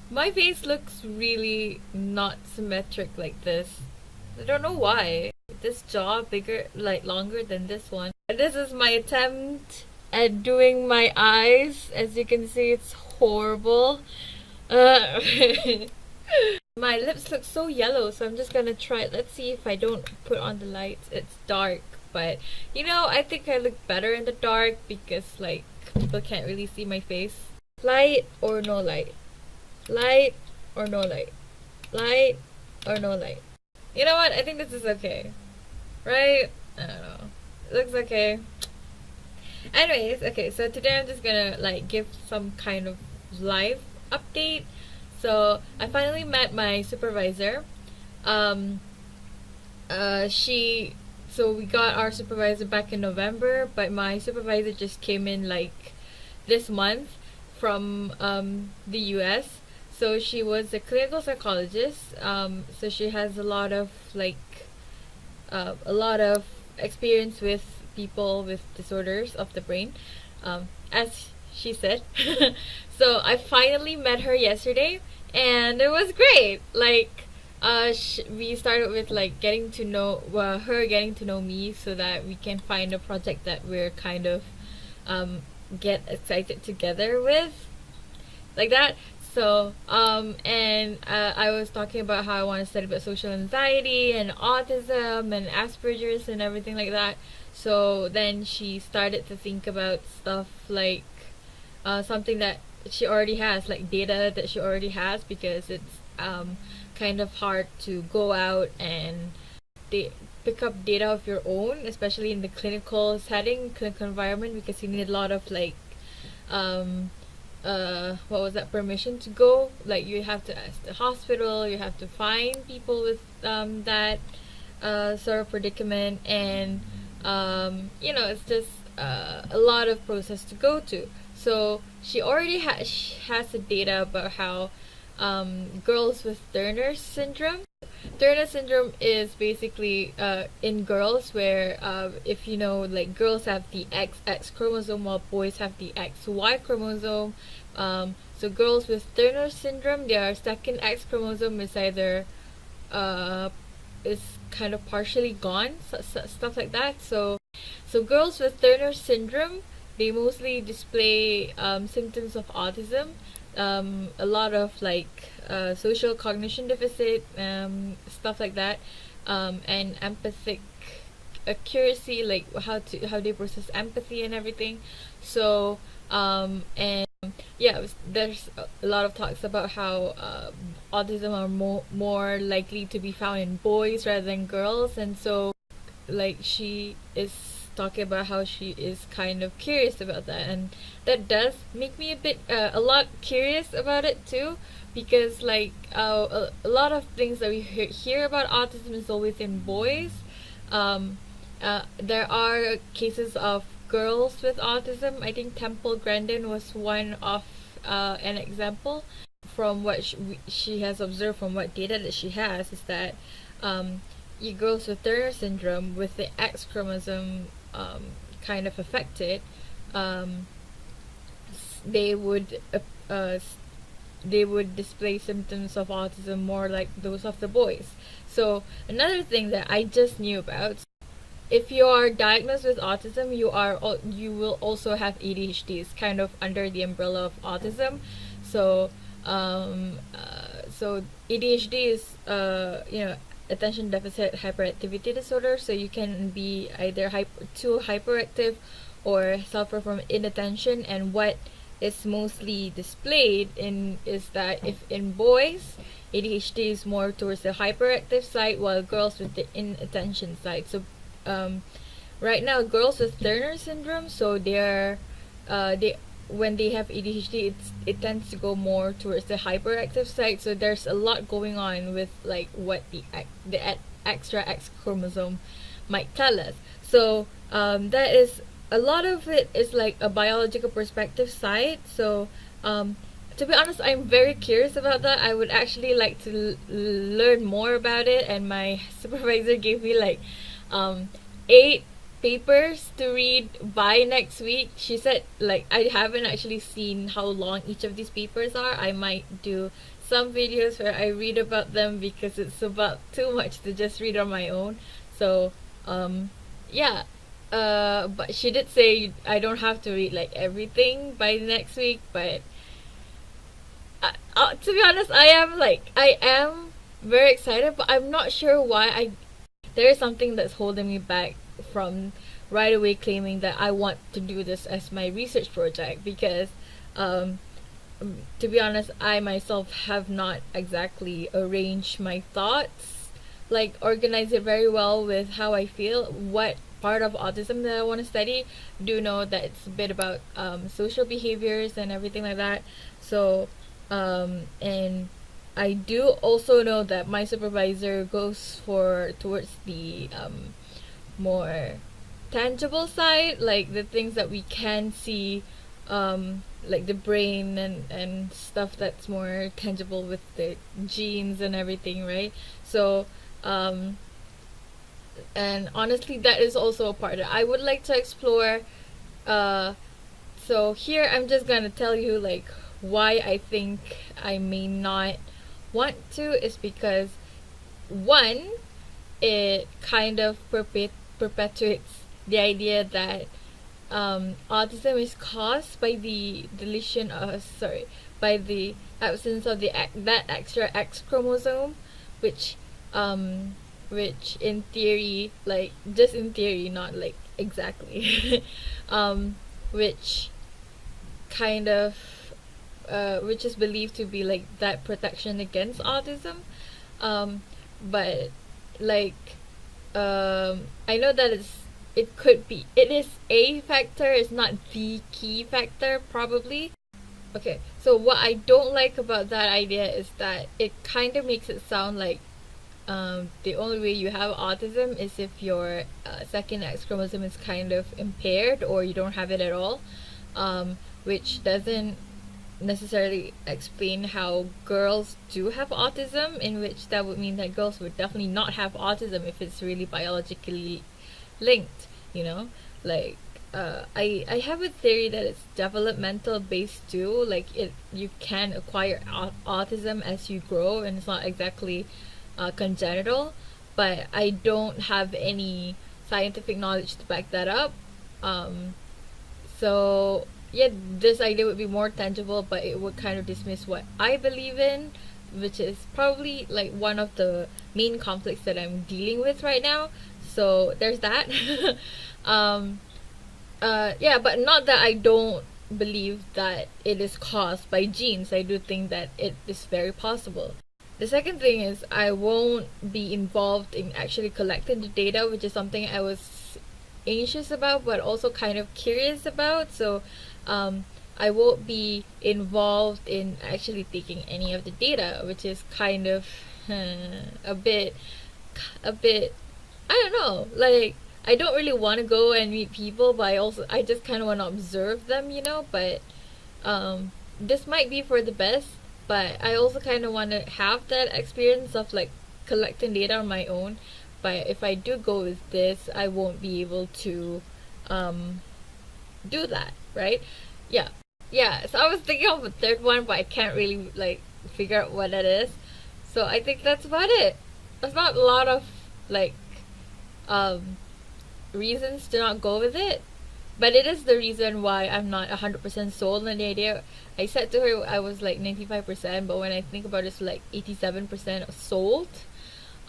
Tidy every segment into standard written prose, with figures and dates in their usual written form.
My face looks really not symmetric like this. I don't know why. This jaw bigger, like longer than this one. This is my attempt at doing my eyes. As you can see, it's horrible. Uh, my lips look so yellow, so I'm just gonna try it. Let's see if I don't put on the lights. It's dark, but I think I look better in the dark because like people can't really see my face. Light or no light? Light or no light? Light or no light? You know what? I think this is okay. Right? I don't know. It looks okay. Anyways, okay, so today I'm just gonna like give some kind of life update. So I finally met my supervisor. Um she so we got our supervisor back in November, but my supervisor just came in like this month from the US. So she was a clinical psychologist. So she has a lot of a lot of experience with people with disorders of the brain, as she said. So I finally met her yesterday, and it was great. We started with like getting to know her, getting to know me, so that we can find a project that we're kind of um, get excited together with, like that. So, I was talking about how I want to study about social anxiety and autism and Asperger's and everything like that. So then she started to think about stuff like something that she already has, like data that she already has, because it's kind of hard to go out and they pick up data of your own, especially in the clinical setting, clinical environment, because you need a lot of um, what was that, permission to go. Like you have to ask the hospital, you have to find people with that sort of predicament, and it's just a lot of process to go to. So she already has the data about how girls with Turner syndrome. Turner syndrome is basically in girls where if you know, like girls have the XX chromosome while boys have the XY chromosome. So girls with Turner syndrome, their second X chromosome is either uh, is kind of partially gone, stuff like that. So girls with Turner syndrome, they mostly display symptoms of autism, a lot of social cognition deficit, stuff like that, and empathic accuracy, like how they process empathy and everything. So and yeah, there's a lot of talks about how autism are more likely to be found in boys rather than girls, and so like she is talking about how she is kind of curious about that, and that does make me a lot curious about it too, because a lot of things that we hear about autism is always in boys. There are cases of girls with autism. I think Temple Grandin was one of an example. From what she has observed, from what data that she has, is that girls with Turner syndrome with the X chromosome kind of affected, um, they would they would display symptoms of autism more like those of the boys. So another thing that I just knew about: if you are diagnosed with autism, you will also have ADHD. It's kind of under the umbrella of autism. So so ADHD is attention deficit hyperactivity disorder. So you can be either too hyperactive or suffer from inattention. And what is mostly displayed in is that if in boys, ADHD is more towards the hyperactive side, while girls with the inattention side. So right now, girls with Turner syndrome, so they when they have ADHD, it tends to go more towards the hyperactive side. So there's a lot going on with like what the extra X chromosome might tell us. So that is a lot of it is like a biological perspective side. So to be honest, I'm very curious about that. I would actually like to learn more about it. And my supervisor gave me like 8 papers to read by next week. She said, like, I haven't actually seen how long each of these papers are. I might do some videos where I read about them because it's about too much to just read on my own. So, yeah. But she did say I don't have to read like everything by next week. But to be honest, I am very excited, but I'm not sure why. There is something that's holding me back from right away claiming that I want to do this as my research project, because um, to be honest, I myself have not exactly arranged my thoughts, like organize it very well with how I feel, what part of autism that I want to study. Do know that it's a bit about social behaviors and everything like that. So, and I do also know that my supervisor goes for towards the more tangible side, like the things that we can see, like the brain and stuff that's more tangible with the genes and everything, right? So, um, and honestly, that is also a part that I would like to explore. Uh, so here I'm just gonna tell you like why I think I may not want to is because one, it kind of perpetuates the idea that autism is caused by the deletion of by the absence of that extra X chromosome, which um which in theory, like just in theory, not like exactly, um which kind of which is believed to be like that protection against autism. But like I know that it is a factor, it's not the key factor probably. Okay, so what I don't like about that idea is that it kind of makes it sound like the only way you have autism is if your second X chromosome is kind of impaired or you don't have it at all, which doesn't necessarily explain how girls do have autism, in which that would mean that girls would definitely not have autism if it's really biologically linked, you know? Like, I have a theory that it's developmental based too. Like, you can acquire autism as you grow, and it's not exactly congenital, but I don't have any scientific knowledge to back that up. Um, so yeah, this idea would be more tangible, but it would kind of dismiss what I believe in, which is probably like one of the main conflicts that I'm dealing with right now. So there's that. um, yeah, but not that I don't believe that it is caused by genes. I do think that it is very possible. The second thing is I won't be involved in actually collecting the data, which is something I was anxious about but also kind of curious about. So I won't be involved in actually taking any of the data, which is kind of a bit a bit I don't know, like I don't really want to go and meet people, but I just kind of want to observe them, you know. But this might be for the best, but I also kind of want to have that experience of like collecting data on my own. But if I do go with this, I won't be able to um, do that, right? Yeah, yeah. So I was thinking of a third one, but I can't really like figure out what that is. So I think that's about it. There's not a lot of like um, reasons to not go with it, but it is the reason why I'm not 100% sold on the idea. I said to her I was like 95%, but when I think about it, it's like 87% sold.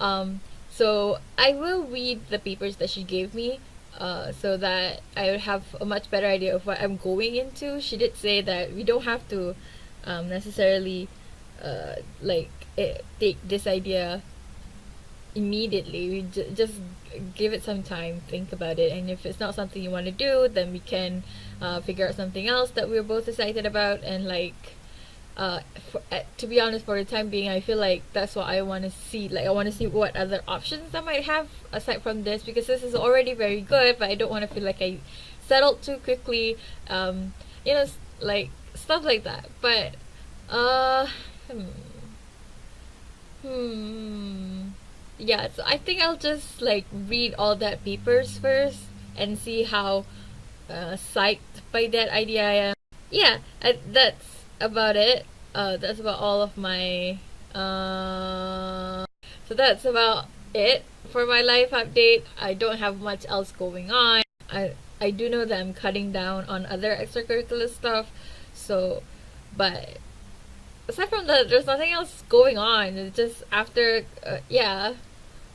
Um, so I will read the papers that she gave me, so that I would have a much better idea of what I'm going into. She did say that we don't have to necessarily like take this idea immediately. We just give it some time, think about it, and if it's not something you want to do, then we can figure out something else that we're both excited about. And like to be honest, for the time being, I feel like that's what I want to see. Like I want to see what other options I might have aside from this, because this is already very good, but I don't want to feel like I settled too quickly. You know, like stuff like that. But uh hmm, hmm yeah, so I think I'll just like read all that papers first, and see how psyched by that idea I am. Yeah, that's about it. That's about all of my. So that's about it for my life update. I don't have much else going on. I do know that I'm cutting down on other extracurricular stuff. So, but aside from that, there's nothing else going on. It's just after, yeah,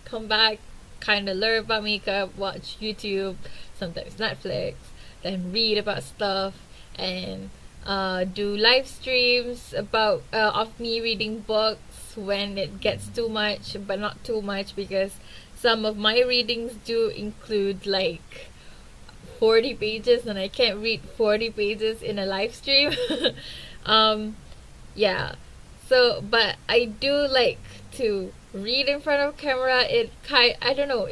come back, kind of learn about makeup, watch YouTube, sometimes Netflix, then read about stuff, and do live streams about of me reading books when it gets too much, but not too much because some of my readings do include like 40 pages, and I can't read 40 pages in a live stream. um, yeah. So, but I do like to read in front of camera. I don't know,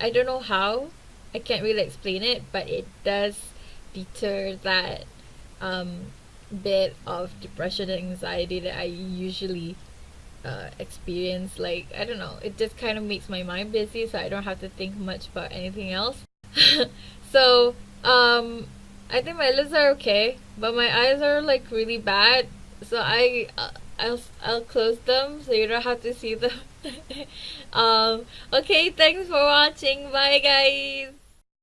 I don't know how. I can't really explain it, but it does deter that bit of depression and anxiety that I usually experience. Like, I don't know, it just kind of makes my mind busy, so I don't have to think much about anything else. So, I think my lips are okay, but my eyes are like really bad. So I'll close them so you don't have to see them. Okay, thanks for watching. Bye, guys.